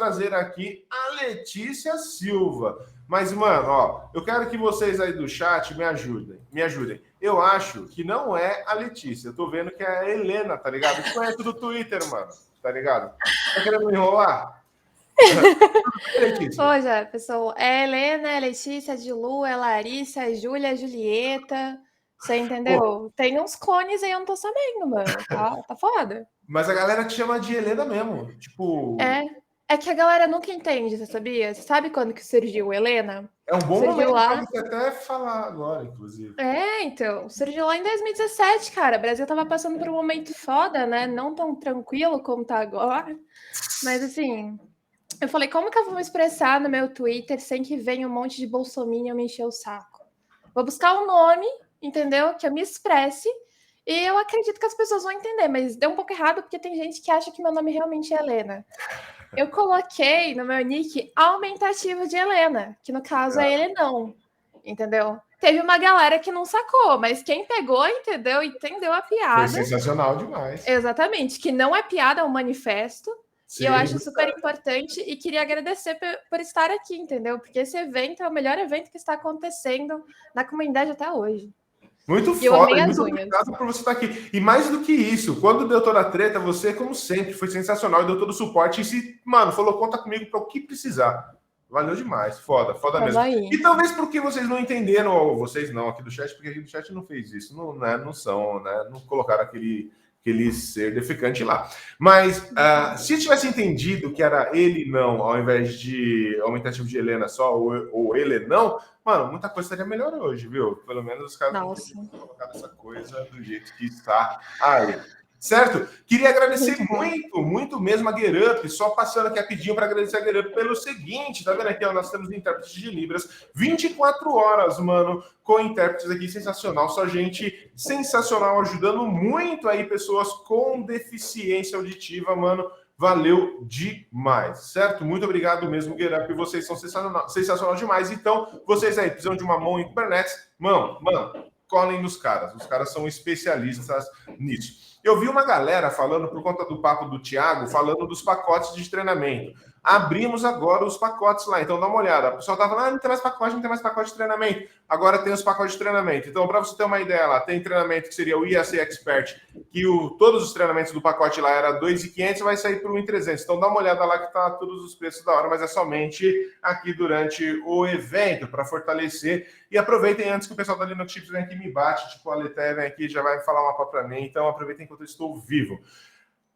trazer aqui a Letícia Silva. Mas, mano, ó, eu quero que vocês aí do chat me ajudem. Me ajudem. Eu acho que não é a Letícia. Eu tô vendo que é a Helena, tá ligado? Que conhece do Twitter, mano. Tá ligado? Tá querendo me enrolar? Letícia. Ô, Jefferson, é Helena, é Letícia, é Dilu, é Larissa, é Júlia, é Julieta. Você Pô, entendeu? Tem uns clones aí, eu não tô sabendo, mano. Tá foda. mas a galera te chama de Helena mesmo. Tipo, É. É que a galera nunca entende, você sabia? Você sabe quando que surgiu Helena? é um bom Surgiu momento para lá. você até falar agora, inclusive. Então, surgiu lá em 2017, cara. O Brasil tava passando por um momento foda, né? Não tão tranquilo como tá agora. Mas assim, eu falei, como que eu vou me expressar no meu Twitter sem que venha um monte de bolsominion me encher o saco? Vou buscar um nome, entendeu? Que eu me expresse. E eu acredito que as pessoas vão entender, mas deu um pouco errado porque tem gente que acha que meu nome realmente é Helena. Eu coloquei no meu nick aumentativo de Helena, que no caso é ele não, entendeu? Teve uma galera que não sacou, mas quem pegou, entendeu? Entendeu a Foi piada. sensacional demais. Exatamente, que não é piada, é um manifesto. E eu Sim, acho super importante e queria agradecer por estar aqui, entendeu? Porque esse evento é o melhor evento que está acontecendo na comunidade até hoje. muito E eu foda amei e as muito unhas. obrigado por você estar aqui. E mais do que isso, quando deu toda a treta, você, como sempre, foi sensacional e deu todo o suporte. E se, mano, falou, conta comigo para o que precisar. Valeu demais, foda, foda Tamo mesmo. E aí. talvez porque vocês não entenderam, ou vocês não, aqui do chat, porque aqui do chat não fez isso, não, né, não são, né, não colocaram aquele ser defecante lá. Mas se tivesse entendido que era ele não, ao invés de aumentativo de Helena só, ou ele não, mano, muita coisa estaria melhor hoje, viu? Pelo menos os caras não teriam Nossa, colocado essa coisa do jeito que está aí. Certo? Queria agradecer muito bom. muito, muito mesmo a GetUp, só passando aqui rapidinho para agradecer a GetUp pelo seguinte, tá vendo aqui, ó, nós temos intérpretes de Libras, 24 horas, mano, com intérpretes aqui, sensacional, só gente sensacional, ajudando muito aí pessoas com deficiência auditiva, mano, valeu demais, certo? Muito obrigado mesmo, GetUp, vocês são sensacional demais, então, vocês aí precisam de uma mão em Kubernetes, mano, colhem nos caras, os caras são especialistas nisso. Eu vi uma galera falando, por conta do papo do Thiago, falando dos pacotes de treinamento. Abrimos agora os pacotes lá, então dá uma olhada. O pessoal tava falando, não tem mais pacote, não tem mais pacote de treinamento. Agora tem os pacotes de treinamento. Então, para você ter uma ideia lá, tem treinamento que seria o IAC Expert, que todos os treinamentos do pacote lá era 2.500, vai sair por 1.300. Então dá uma olhada lá que tá todos os preços da hora, mas é somente aqui durante o evento, para fortalecer. E aproveitem antes que o pessoal da Linux Chips vem aqui e me bate, tipo, a Leté vem aqui e já vai falar uma palavra para mim. Então aproveitem enquanto eu estou vivo.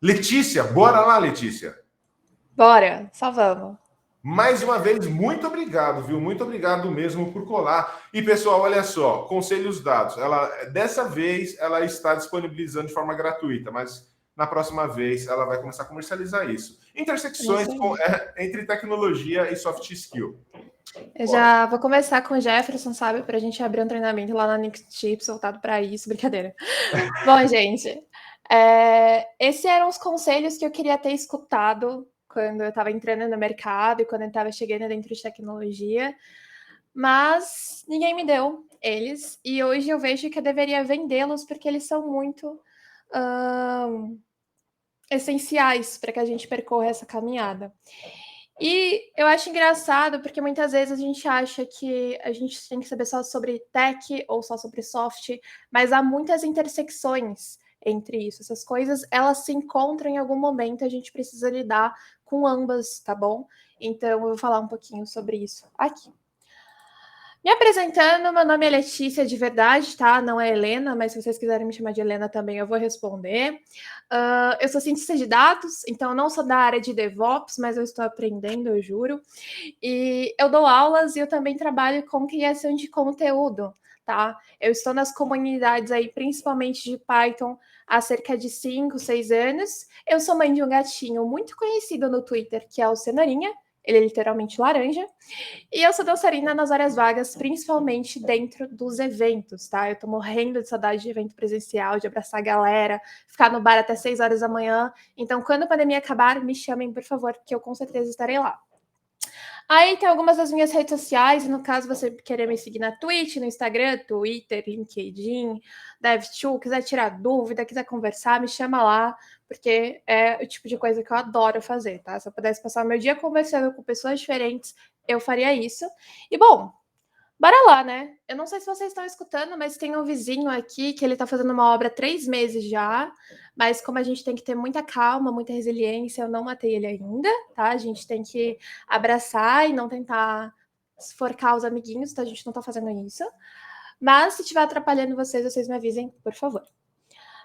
Letícia, bora lá, Letícia. Bora, só vamos. Mais uma vez, muito obrigado, viu? Muito obrigado mesmo por colar. E pessoal, olha só, conselhos dados. Dessa vez ela está disponibilizando de forma gratuita, mas na próxima vez ela vai começar a comercializar isso. Intersecções Isso aí. entre tecnologia e soft skill. Eu Bora. já vou começar com o Jefferson, sabe? Para a gente abrir um treinamento lá na Nix Chips voltado para isso. Brincadeira. Bom, gente, esses eram os conselhos que eu queria ter escutado quando eu estava entrando no mercado e quando eu estava chegando dentro de tecnologia, mas ninguém me deu eles. E hoje eu vejo que eu deveria vendê-los porque eles são muito essenciais para que a gente percorra essa caminhada. E eu acho engraçado porque muitas vezes a gente acha que a gente tem que saber só sobre tech ou só sobre soft, mas há muitas intersecções entre isso. Essas coisas, elas se encontram em algum momento, a gente precisa lidar com ambas, tá bom? Então eu vou falar um pouquinho sobre isso aqui. Me apresentando, meu nome é Letícia de verdade, tá? Não é Helena, mas se vocês quiserem me chamar de Helena também, eu vou responder. Eu sou cientista de dados, então eu não sou da área de DevOps, mas eu estou aprendendo, eu juro. E eu dou aulas e eu também trabalho com criação de conteúdo, tá? Eu estou nas comunidades aí, principalmente de Python, há cerca de 5, 6 anos. Eu sou mãe de um gatinho muito conhecido no Twitter, que é o Cenourinha. Ele é literalmente laranja. E eu sou dançarina nas horas vagas, principalmente dentro dos eventos, tá? Eu tô morrendo de saudade de evento presencial, de abraçar a galera, ficar no bar até 6 horas da manhã. Então, quando a pandemia acabar, me chamem, por favor, que eu com certeza estarei lá. Aí tem algumas das minhas redes sociais, e no caso você querer me seguir na Twitch, no Instagram, Twitter, LinkedIn, DevTool, quiser tirar dúvida, quiser conversar, me chama lá, porque é o tipo de coisa que eu adoro fazer, tá? Se eu pudesse passar o meu dia conversando com pessoas diferentes, eu faria isso. E bom, bora lá, né? Eu não sei se vocês estão escutando, mas tem um vizinho aqui que ele tá fazendo uma obra há 3 meses já, mas como a gente tem que ter muita calma, muita resiliência, eu não matei ele ainda, tá? A gente tem que abraçar e não tentar esforcar os amiguinhos, tá? A gente não tá fazendo isso. Mas se estiver atrapalhando vocês, vocês me avisem, por favor.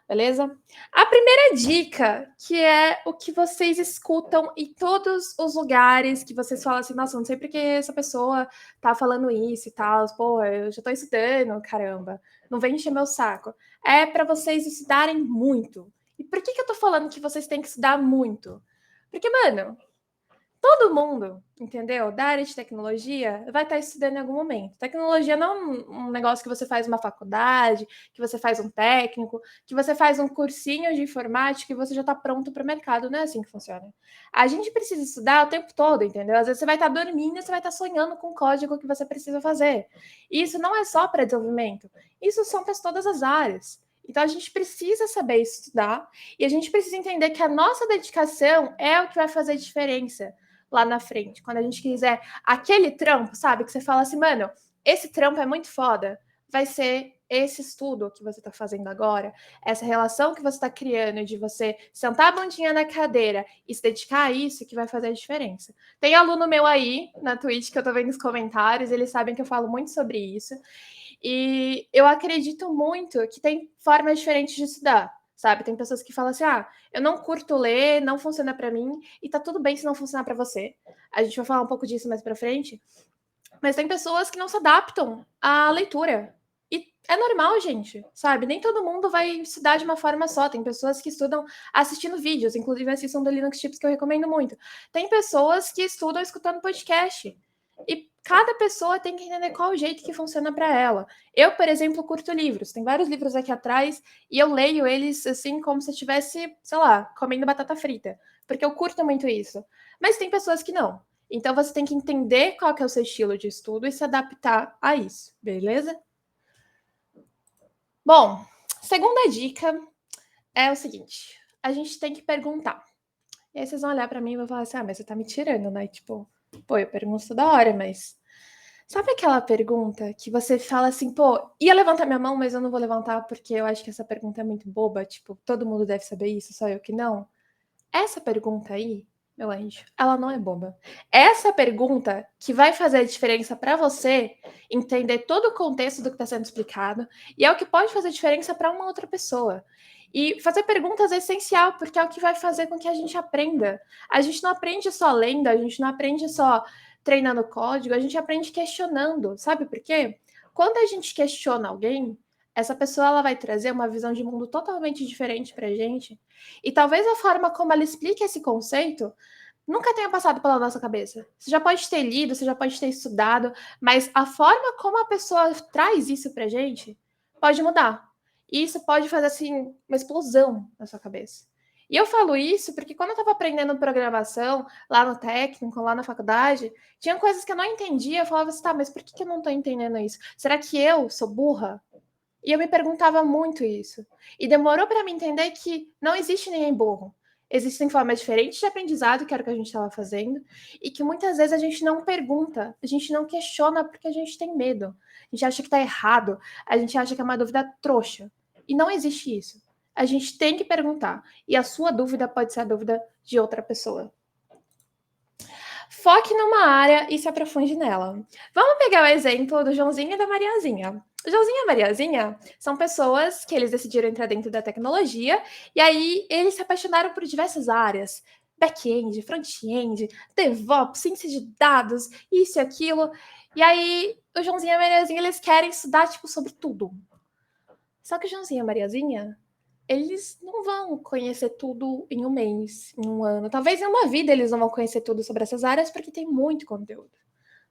Beleza? A primeira dica, que é o que vocês escutam em todos os lugares que vocês falam assim, nossa, não sei porque essa pessoa tá falando isso e tal, pô, eu já tô estudando, caramba, não vem encher meu saco. É para vocês estudarem muito. E por que eu tô falando que vocês têm que estudar muito? Porque, mano, todo mundo, entendeu? Da área de tecnologia vai estar estudando em algum momento. Tecnologia não é um negócio que você faz uma faculdade, que você faz um técnico, que você faz um cursinho de informática e você já está pronto para o mercado. Não é assim que funciona. A gente precisa estudar o tempo todo, entendeu? Às vezes você vai estar dormindo e você vai estar sonhando com o código que você precisa fazer. E isso não é só para desenvolvimento. Isso são para todas as áreas. Então a gente precisa saber estudar e a gente precisa entender que a nossa dedicação é o que vai fazer diferença lá na frente, quando a gente quiser aquele trampo, sabe? Que você fala assim, mano, esse trampo é muito foda, vai ser esse estudo que você está fazendo agora, essa relação que você está criando de você sentar a bundinha na cadeira e se dedicar a isso que vai fazer a diferença. Tem aluno meu aí na Twitch que eu tô vendo nos comentários, eles sabem que eu falo muito sobre isso. E eu acredito muito que tem formas diferentes de estudar, sabe? Tem pessoas que falam assim: ah, eu não curto ler, não funciona para mim, e tá tudo bem se não funcionar para você. A gente vai falar um pouco disso mais para frente. Mas tem pessoas que não se adaptam à leitura. E é normal, gente, sabe? Nem todo mundo vai estudar de uma forma só. Tem pessoas que estudam assistindo vídeos, inclusive assistam do Linux Tips, que eu recomendo muito. Tem pessoas que estudam escutando podcast. E cada pessoa tem que entender qual o jeito que funciona para ela. Eu, por exemplo, curto livros. Tem vários livros aqui atrás e eu leio eles assim como se eu estivesse, sei lá, comendo batata frita, porque eu curto muito isso. Mas tem pessoas que não. Então você tem que entender qual que é o seu estilo de estudo e se adaptar a isso, beleza? Bom, segunda dica é o seguinte: a gente tem que perguntar. E aí vocês vão olhar para mim e vão falar assim: ah, mas você tá me tirando, né? Tipo, pô, eu pergunto toda hora, mas sabe aquela pergunta que você fala assim, pô, ia levantar minha mão, mas eu não vou levantar porque eu acho que essa pergunta é muito boba, tipo, todo mundo deve saber isso, só eu que não? Essa pergunta aí, meu anjo, ela não é boba. Essa pergunta que vai fazer a diferença para você entender todo o contexto do que está sendo explicado e é o que pode fazer diferença para uma outra pessoa. E fazer perguntas é essencial, porque é o que vai fazer com que a gente aprenda. A gente não aprende só lendo, a gente não aprende só treinando código, a gente aprende questionando. Sabe por quê? Quando a gente questiona alguém, essa pessoa ela vai trazer uma visão de mundo totalmente diferente para a gente. E talvez a forma como ela explica esse conceito nunca tenha passado pela nossa cabeça. Você já pode ter lido, você já pode ter estudado, mas a forma como a pessoa traz isso pra gente pode mudar. E isso pode fazer assim uma explosão na sua cabeça. E eu falo isso porque quando eu estava aprendendo programação lá no técnico, lá na faculdade, tinha coisas que eu não entendia. Eu falava assim, tá, mas por que eu não estou entendendo isso? Será que eu sou burra? E eu me perguntava muito isso. E demorou para mim entender que não existe ninguém burro. Existem formas diferentes de aprendizado, que era o que a gente estava fazendo, e que muitas vezes a gente não pergunta, a gente não questiona porque a gente tem medo. A gente acha que está errado, a gente acha que é uma dúvida trouxa. E não existe isso. A gente tem que perguntar. E a sua dúvida pode ser a dúvida de outra pessoa. Foque numa área e se aprofunde nela. Vamos pegar o exemplo do Joãozinho e da Mariazinha. O Joãozinho e a Mariazinha são pessoas que eles decidiram entrar dentro da tecnologia e aí eles se apaixonaram por diversas áreas. Back-end, front-end, DevOps, ciência de dados, isso e aquilo. E aí o Joãozinho e a Mariazinha eles querem estudar tipo sobre tudo. Só que o Joãozinho e a Mariazinha eles não vão conhecer tudo em um mês, em um ano. Talvez em uma vida eles não vão conhecer tudo sobre essas áreas, porque tem muito conteúdo.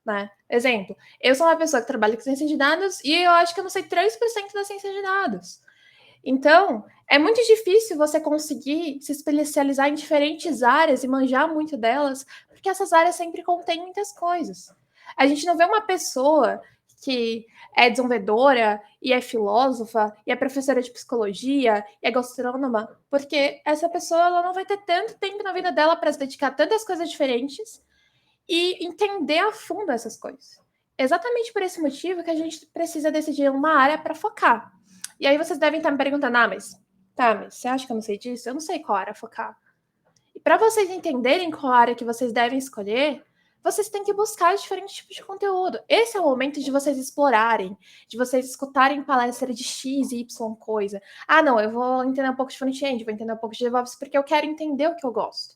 Né? Exemplo, eu sou uma pessoa que trabalha com ciência de dados e eu acho que eu não sei 3% da ciência de dados. Então, é muito difícil você conseguir se especializar em diferentes áreas e manjar muito delas, porque essas áreas sempre contêm muitas coisas. A gente não vê uma pessoa que é desenvolvedora e é filósofa e é professora de psicologia e é gastrônoma, porque essa pessoa ela não vai ter tanto tempo na vida dela para se dedicar a tantas coisas diferentes e entender a fundo essas coisas. Exatamente por esse motivo que a gente precisa decidir uma área para focar. E aí vocês devem estar me perguntando, mas você acha que eu não sei disso? Eu não sei qual área focar. E para vocês entenderem qual área que vocês devem escolher, vocês têm que buscar diferentes tipos de conteúdo. Esse é o momento de vocês explorarem, de vocês escutarem palestra de X e Y coisa. Ah, não, eu vou entender um pouco de front-end, vou entender um pouco de DevOps, porque eu quero entender o que eu gosto.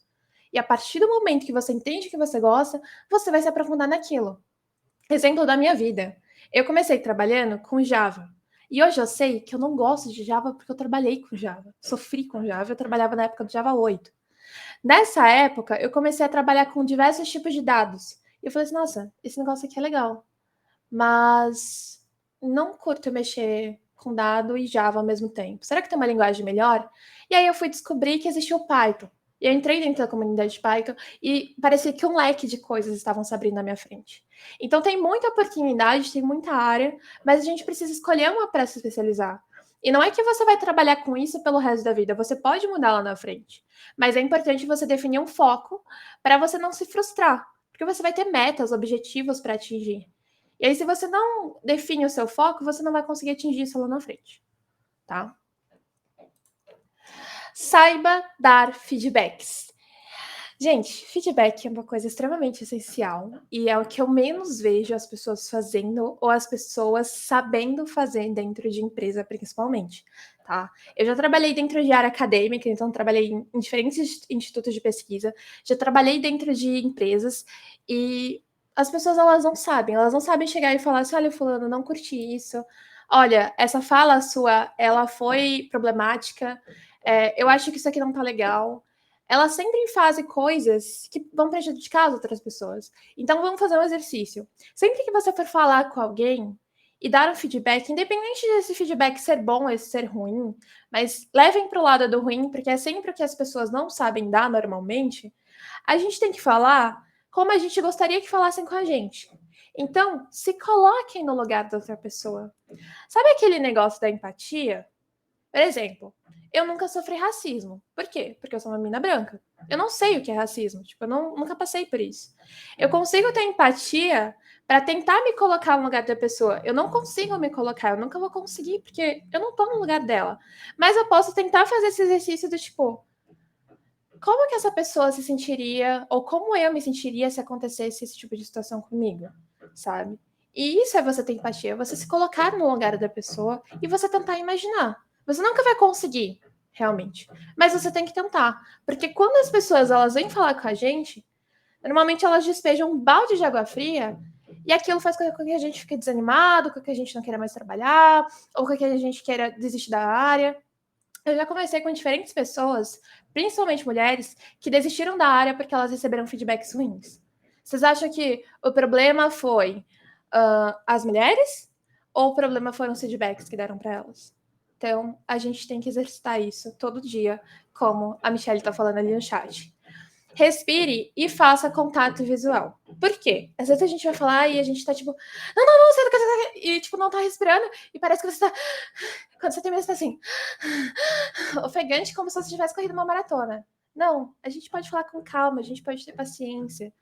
E a partir do momento que você entende o que você gosta, você vai se aprofundar naquilo. Exemplo da minha vida. Eu comecei trabalhando com Java. E hoje eu sei que eu não gosto de Java porque eu trabalhei com Java. Sofri com Java, eu trabalhava na época do Java 8. Nessa época, eu comecei a trabalhar com diversos tipos de dados. E eu falei assim, nossa, esse negócio aqui é legal. Mas não curto mexer com dado e Java ao mesmo tempo. Será que tem uma linguagem melhor? E aí eu fui descobrir que existia o Python. E eu entrei dentro da comunidade de Python e parecia que um leque de coisas estavam se abrindo na minha frente. Então tem muita oportunidade, tem muita área, mas a gente precisa escolher uma para se especializar. E não é que você vai trabalhar com isso pelo resto da vida, você pode mudar lá na frente. Mas é importante você definir um foco para você não se frustrar, porque você vai ter metas, objetivos para atingir. E aí, se você não define o seu foco, você não vai conseguir atingir isso lá na frente, tá? Saiba dar feedbacks. Gente, feedback é uma coisa extremamente essencial e é o que eu menos vejo as pessoas fazendo ou as pessoas sabendo fazer dentro de empresa, principalmente, tá? Eu já trabalhei dentro de área acadêmica, então trabalhei em diferentes institutos de pesquisa, já trabalhei dentro de empresas e as pessoas elas não sabem chegar e falar assim, olha, fulano, não curti isso, olha, essa fala sua, ela foi problemática, eu acho que isso aqui não tá legal, elas sempre fazem coisas que vão prejudicar as outras pessoas. Então, vamos fazer um exercício. Sempre que você for falar com alguém e dar um feedback, independente desse feedback ser bom ou ser ruim, mas levem para o lado do ruim, porque é sempre o que as pessoas não sabem dar normalmente, a gente tem que falar como a gente gostaria que falassem com a gente. Então, se coloquem no lugar da outra pessoa. Sabe aquele negócio da empatia? Por exemplo, eu nunca sofri racismo. Por quê? Porque eu sou uma mina branca. Eu não sei o que é racismo. Tipo, eu nunca passei por isso. Eu consigo ter empatia para tentar me colocar no lugar da pessoa. Eu não consigo me colocar, eu nunca vou conseguir, porque eu não tô no lugar dela. Mas eu posso tentar fazer esse exercício do tipo, como que essa pessoa se sentiria, ou como eu me sentiria se acontecesse esse tipo de situação comigo, sabe? E isso é você ter empatia, você se colocar no lugar da pessoa e você tentar imaginar. Você nunca vai conseguir, realmente, mas você tem que tentar, porque quando as pessoas elas vêm falar com a gente, normalmente elas despejam um balde de água fria e aquilo faz com que a gente fique desanimado, com que a gente não queira mais trabalhar, ou com que a gente queira desistir da área. Eu já conversei com diferentes pessoas, principalmente mulheres, que desistiram da área porque elas receberam feedbacks ruins. Vocês acham que o problema foi as mulheres ou o problema foram os feedbacks que deram para elas? Então, a gente tem que exercitar isso todo dia, como a Michelle está falando ali no chat. Respire e faça contato visual. Por quê? Às vezes a gente vai falar e a gente tá tipo, não, você tá... E tipo, não tá respirando e parece que você tá... Quando você termina, você tá assim... ofegante, como se você tivesse corrido uma maratona. Não, a gente pode falar com calma, a gente pode ter paciência.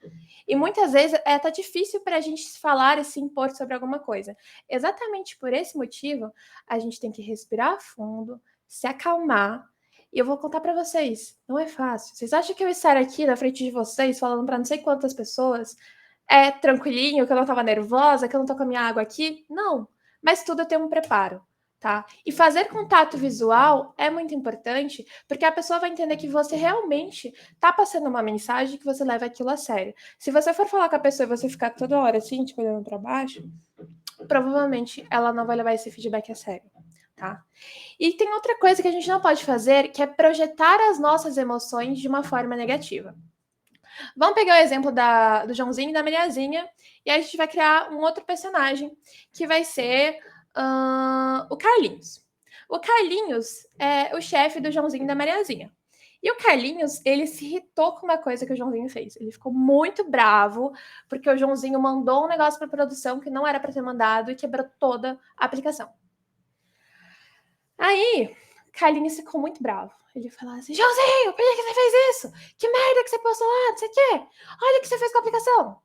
E muitas vezes tá difícil para a gente falar e se impor sobre alguma coisa. Exatamente por esse motivo, a gente tem que respirar fundo, se acalmar. E eu vou contar para vocês, não é fácil. Vocês acham que eu estar aqui na frente de vocês, falando para não sei quantas pessoas, é tranquilinho, que eu não estava nervosa, que eu não tô com a minha água aqui? Não, mas tudo tem um preparo. Tá? E fazer contato visual é muito importante, porque a pessoa vai entender que você realmente tá passando uma mensagem que você leva aquilo a sério. Se você for falar com a pessoa e você ficar toda hora assim, tipo, olhando para baixo, provavelmente ela não vai levar esse feedback a sério, tá? E tem outra coisa que a gente não pode fazer, que é projetar as nossas emoções de uma forma negativa. Vamos pegar o exemplo do Joãozinho e da Mariazinha, e aí a gente vai criar um outro personagem, que vai ser o Carlinhos. O Carlinhos é o chefe do Joãozinho e da Mariazinha. E o Carlinhos, ele se irritou com uma coisa que o Joãozinho fez. Ele ficou muito bravo, porque o Joãozinho mandou um negócio para produção que não era para ter mandado e quebrou toda a aplicação. Aí, Carlinhos ficou muito bravo. Ele falou assim, Joãozinho, por que você fez isso? Que merda que você postou lá, não sei o quê. Olha o que você fez com a aplicação.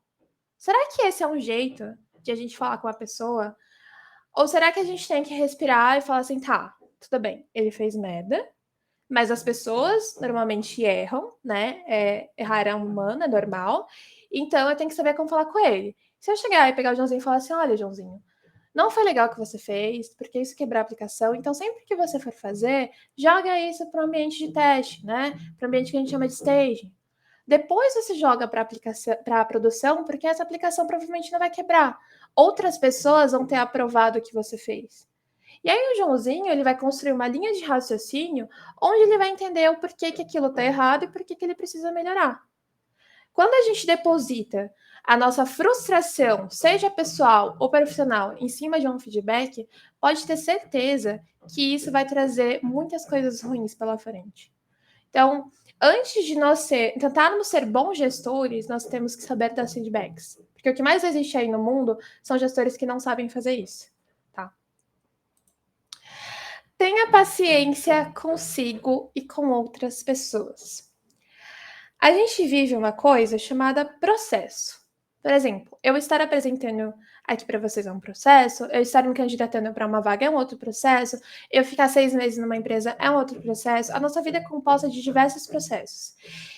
Será que esse é um jeito de a gente falar com a pessoa? Ou será que a gente tem que respirar e falar assim, tá, tudo bem, ele fez merda, mas as pessoas normalmente erram, né? Errar é humano, é normal. Então eu tenho que saber como falar com ele. Se eu chegar e pegar o Joãozinho e falar assim, olha, Joãozinho, não foi legal o que você fez, porque isso quebrou a aplicação. Então, sempre que você for fazer, joga isso para o ambiente de teste, né? Para o ambiente que a gente chama de staging. Depois você joga para a produção, porque essa aplicação provavelmente não vai quebrar. Outras pessoas vão ter aprovado o que você fez. E aí o Joãozinho, ele vai construir uma linha de raciocínio onde ele vai entender o porquê que aquilo está errado e por que ele precisa melhorar. Quando a gente deposita a nossa frustração, seja pessoal ou profissional, em cima de um feedback, pode ter certeza que isso vai trazer muitas coisas ruins pela frente. Então, antes de nós tentarmos ser bons gestores, nós temos que saber dar feedbacks. Porque o que mais existe aí no mundo são gestores que não sabem fazer isso. Tá? Tenha paciência consigo e com outras pessoas. A gente vive uma coisa chamada processo. Por exemplo, eu estar apresentando aqui para vocês é um processo, eu estar me candidatando para uma vaga é um outro processo, eu ficar 6 meses numa empresa é um outro processo. A nossa vida é composta de diversos processos.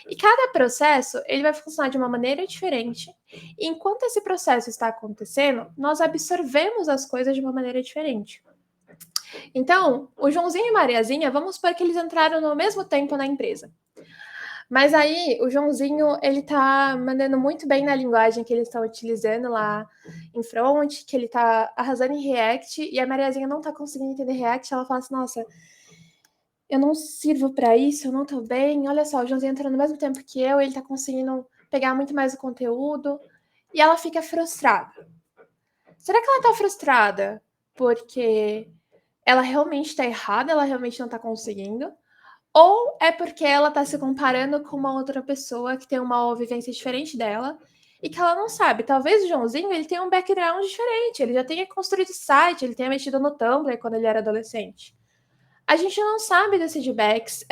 E cada processo, ele vai funcionar de uma maneira diferente. E enquanto esse processo está acontecendo, nós absorvemos as coisas de uma maneira diferente. Então, o Joãozinho e Mariazinha, vamos supor que eles entraram no mesmo tempo na empresa. Mas aí, o Joãozinho, ele tá mandando muito bem na linguagem que eles estão utilizando lá em front, que ele tá arrasando em React, e a Mariazinha não tá conseguindo entender React, ela fala assim, nossa, eu não sirvo para isso, eu não tô bem, olha só, o Joãozinho entrou no mesmo tempo que eu, ele tá conseguindo pegar muito mais o conteúdo, e ela fica frustrada. Será que ela tá frustrada porque ela realmente tá errada, ela realmente não tá conseguindo? Ou é porque ela tá se comparando com uma outra pessoa que tem uma vivência diferente dela e que ela não sabe. Talvez o Joãozinho ele tenha um background diferente, ele já tenha construído site, ele tenha mexido no Tumblr quando ele era adolescente. A gente não sabe dos feedbacks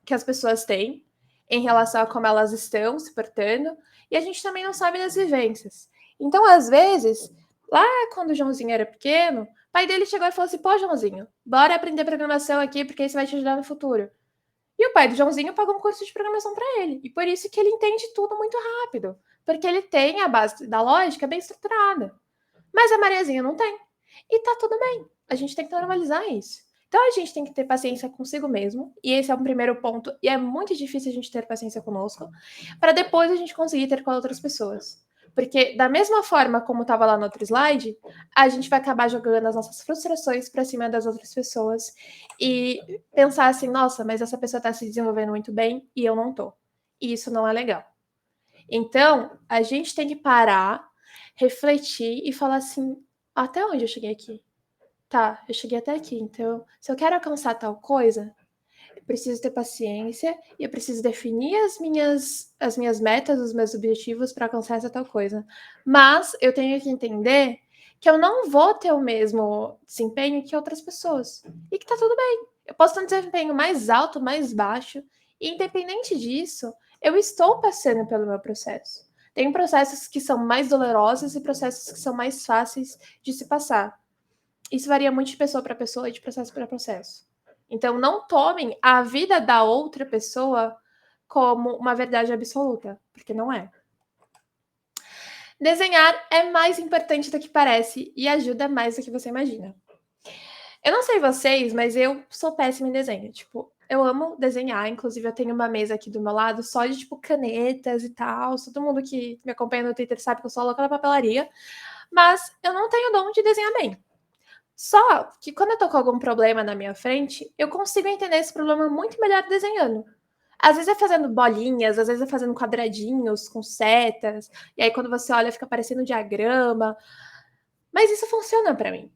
que as pessoas têm em relação a como elas estão se portando, e a gente também não sabe das vivências. Então, às vezes, lá quando o Joãozinho era pequeno, o pai dele chegou e falou assim, pô, Joãozinho, bora aprender programação aqui, porque isso vai te ajudar no futuro. E o pai do Joãozinho pagou um curso de programação para ele, e por isso que ele entende tudo muito rápido, porque ele tem a base da lógica bem estruturada. Mas a Mariazinha não tem. E tá tudo bem. A gente tem que normalizar isso. Então a gente tem que ter paciência consigo mesmo, e esse é o primeiro ponto, e é muito difícil a gente ter paciência conosco, para depois a gente conseguir ter com outras pessoas. Porque da mesma forma como estava lá no outro slide, a gente vai acabar jogando as nossas frustrações para cima das outras pessoas e pensar assim, nossa, mas essa pessoa está se desenvolvendo muito bem e eu não tô. E isso não é legal. Então, a gente tem que parar, refletir e falar assim, até onde eu cheguei aqui? Tá, eu cheguei até aqui, então, se eu quero alcançar tal coisa, eu preciso ter paciência e eu preciso definir as minhas metas, os meus objetivos para alcançar essa tal coisa. Mas eu tenho que entender que eu não vou ter o mesmo desempenho que outras pessoas. E que tá tudo bem. Eu posso ter um desempenho mais alto, mais baixo, e independente disso, eu estou passando pelo meu processo. Tem processos que são mais dolorosos e processos que são mais fáceis de se passar. Isso varia muito de pessoa para pessoa e de processo para processo. Então, não tomem a vida da outra pessoa como uma verdade absoluta, porque não é. Desenhar é mais importante do que parece e ajuda mais do que você imagina. Eu não sei vocês, mas eu sou péssima em desenho. Tipo, eu amo desenhar. Inclusive, eu tenho uma mesa aqui do meu lado só de, tipo, canetas e tal. Todo mundo que me acompanha no Twitter sabe que eu sou louca na papelaria. Mas eu não tenho dom de desenhar bem. Só que quando eu tô com algum problema na minha frente, eu consigo entender esse problema muito melhor desenhando. Às vezes é fazendo bolinhas, às vezes é fazendo quadradinhos com setas, e aí quando você olha fica parecendo um diagrama. Mas isso funciona para mim.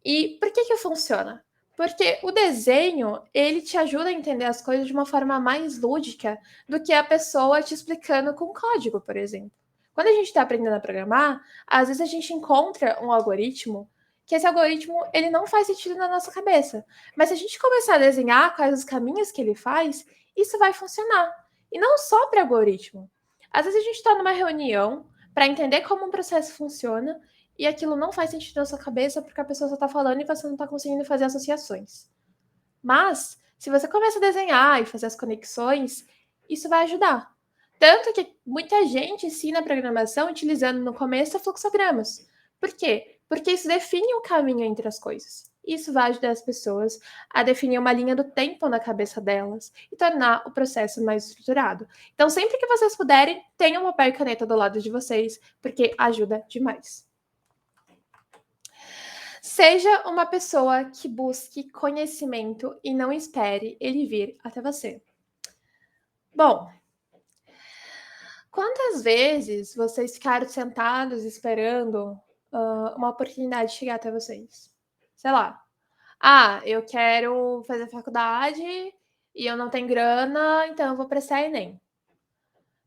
E por que funciona? Porque o desenho, ele te ajuda a entender as coisas de uma forma mais lúdica do que a pessoa te explicando com código, por exemplo. Quando a gente está aprendendo a programar, às vezes a gente encontra um algoritmo que esse algoritmo ele não faz sentido na nossa cabeça. Mas se a gente começar a desenhar quais os caminhos que ele faz, isso vai funcionar. E não só para algoritmo. Às vezes a gente está numa reunião para entender como um processo funciona e aquilo não faz sentido na sua cabeça porque a pessoa só está falando e você não está conseguindo fazer associações. Mas, se você começa a desenhar e fazer as conexões, isso vai ajudar. Tanto que muita gente ensina programação utilizando no começo fluxogramas. Por quê? Porque isso define o caminho entre as coisas. Isso vai ajudar as pessoas a definir uma linha do tempo na cabeça delas e tornar o processo mais estruturado. Então, sempre que vocês puderem, tenham um papel e caneta do lado de vocês, porque ajuda demais. Seja uma pessoa que busque conhecimento e não espere ele vir até você. Bom, quantas vezes vocês ficaram sentados esperando uma oportunidade chegar até vocês? Sei lá. Eu quero fazer faculdade e eu não tenho grana, então eu vou prestar Enem.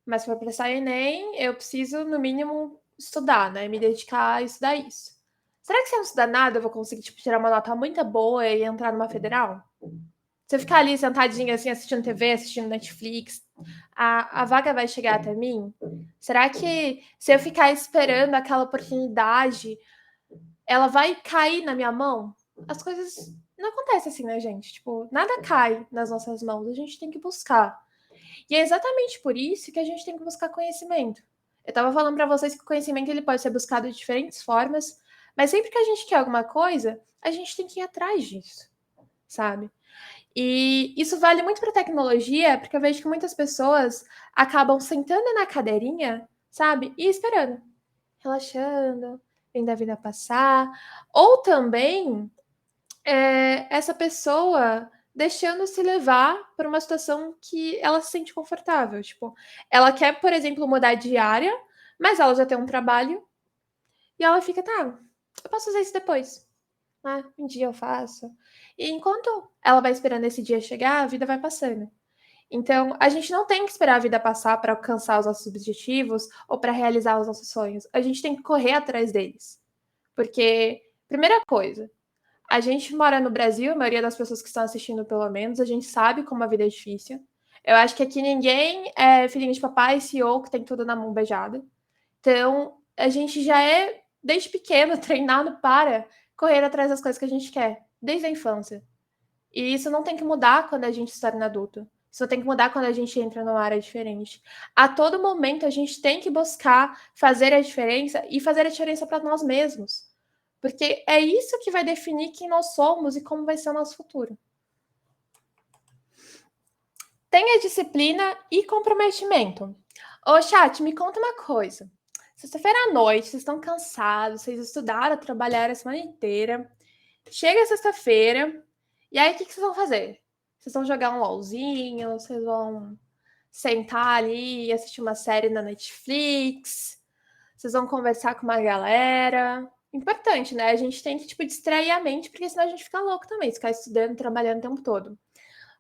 Mas para prestar Enem, eu preciso, no mínimo, estudar, né? Me dedicar a estudar isso. Será que se eu não estudar nada, eu vou conseguir tirar uma nota muito boa e entrar numa federal? Se eu ficar ali sentadinha, assim, assistindo TV, assistindo Netflix, a vaga vai chegar até mim? Será que se eu ficar esperando aquela oportunidade, ela vai cair na minha mão? As coisas não acontecem assim, né, gente? Tipo, nada cai nas nossas mãos, a gente tem que buscar. E é exatamente por isso que a gente tem que buscar conhecimento. Eu estava falando para vocês que o conhecimento ele pode ser buscado de diferentes formas, mas sempre que a gente quer alguma coisa, a gente tem que ir atrás disso, sabe? E isso vale muito para tecnologia, porque eu vejo que muitas pessoas acabam sentando na cadeirinha, sabe? E esperando, relaxando, vendo a vida passar. Ou também essa pessoa deixando se levar por uma situação que ela se sente confortável. Tipo, ela quer, por exemplo, mudar de área, mas ela já tem um trabalho e ela fica, tá, eu posso fazer isso depois. Um dia eu faço. E enquanto ela vai esperando esse dia chegar, a vida vai passando. Então, a gente não tem que esperar a vida passar para alcançar os nossos objetivos ou para realizar os nossos sonhos. A gente tem que correr atrás deles. Porque, primeira coisa, a gente mora no Brasil, a maioria das pessoas que estão assistindo, pelo menos, a gente sabe como a vida é difícil. Eu acho que aqui ninguém é filhinho de papai e CEO que tem tudo na mão beijada. Então, a gente já é, desde pequeno, treinado para correr atrás das coisas que a gente quer, desde a infância. E isso não tem que mudar quando a gente se torna adulto. Isso tem que mudar quando a gente entra numa área diferente. A todo momento a gente tem que buscar fazer a diferença e fazer a diferença para nós mesmos. Porque é isso que vai definir quem nós somos e como vai ser o nosso futuro. Tenha disciplina e comprometimento. Ô, chat, me conta uma coisa. Sexta-feira à noite, vocês estão cansados, vocês estudaram, trabalharam a semana inteira. Chega sexta-feira, e aí o que vocês vão fazer? Vocês vão jogar um LOLzinho, vocês vão sentar ali e assistir uma série na Netflix, vocês vão conversar com uma galera. Importante, né? A gente tem que, tipo, distrair a mente, porque senão a gente fica louco também, ficar estudando, trabalhando o tempo todo.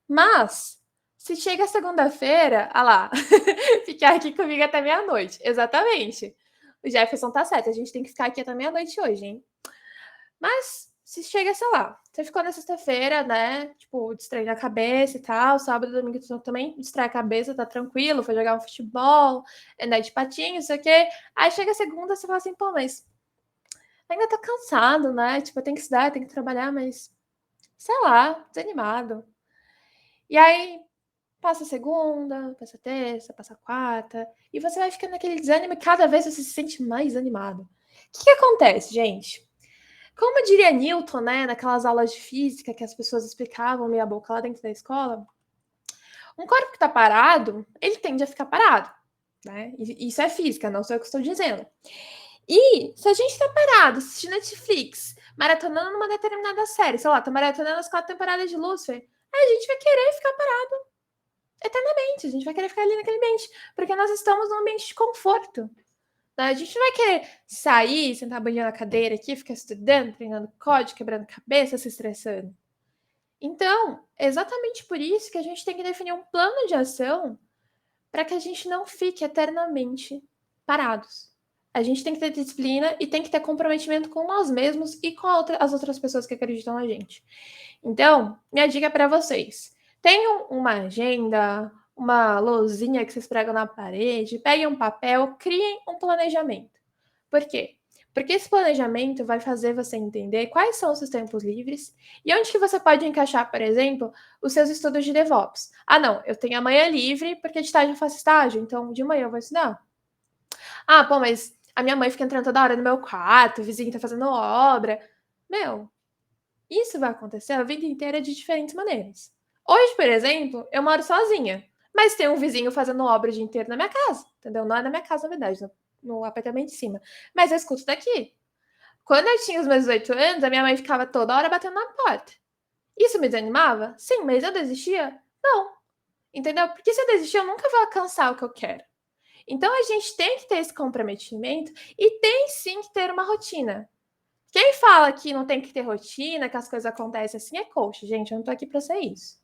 Mas, se chega segunda-feira, lá, ficar aqui comigo até meia-noite. Exatamente. O Jefferson tá certo, a gente tem que ficar aqui até meia-noite hoje, hein? Mas, se chega, sei lá, você ficou na sexta-feira, né? Tipo, distraindo a cabeça e tal. Sábado e domingo tu também distrai a cabeça, tá tranquilo, foi jogar um futebol, andar de patinho, não sei o quê. Aí chega a segunda, você fala assim, pô, mas ainda tô cansado, né? Tipo, eu tenho que estudar, eu tenho que trabalhar, mas sei lá, desanimado. E aí passa a segunda, passa a terça, passa a quarta, e você vai ficando naquele desânimo e cada vez você se sente mais animado. O que acontece, gente? Como diria Newton, né, naquelas aulas de física que as pessoas explicavam meia boca lá dentro da escola, um corpo que está parado, ele tende a ficar parado, né? Isso é física, não sou eu que estou dizendo. E se a gente tá parado, assistindo Netflix, maratonando uma determinada série, sei lá, tá maratonando as 4 temporadas de Lucifer, a gente vai querer ficar parado eternamente, a gente vai querer ficar ali naquele ambiente, porque nós estamos num ambiente de conforto. Né? A gente não vai querer sair, sentar a bundinha na cadeira aqui, ficar estudando, treinando código, quebrando cabeça, se estressando. Então, é exatamente por isso que a gente tem que definir um plano de ação para que a gente não fique eternamente parados. A gente tem que ter disciplina e tem que ter comprometimento com nós mesmos e com as outras pessoas que acreditam na gente. Então, minha dica para vocês: tenham uma agenda, uma lousinha que vocês pregam na parede, peguem um papel, criem um planejamento. Por quê? Porque esse planejamento vai fazer você entender quais são os seus tempos livres e onde que você pode encaixar, por exemplo, os seus estudos de DevOps. Ah, não, eu tenho amanhã livre porque de tarde eu faço estágio, então de manhã eu vou estudar. Ah, pô, mas a minha mãe fica entrando toda hora no meu quarto, o vizinho tá fazendo obra. Meu, isso vai acontecer a vida inteira de diferentes maneiras. Hoje, por exemplo, eu moro sozinha, mas tem um vizinho fazendo obra o dia inteiro na minha casa, entendeu? Não é na minha casa, na verdade, no apartamento de cima. Mas eu escuto daqui. Quando eu tinha os meus 18 anos, a minha mãe ficava toda hora batendo na porta. Isso me desanimava? Sim, mas eu desistia? Não. Entendeu? Porque se eu desistir, eu nunca vou alcançar o que eu quero. Então a gente tem que ter esse comprometimento e tem sim que ter uma rotina. Quem fala que não tem que ter rotina, que as coisas acontecem assim, é coach. Gente, eu não tô aqui para ser isso.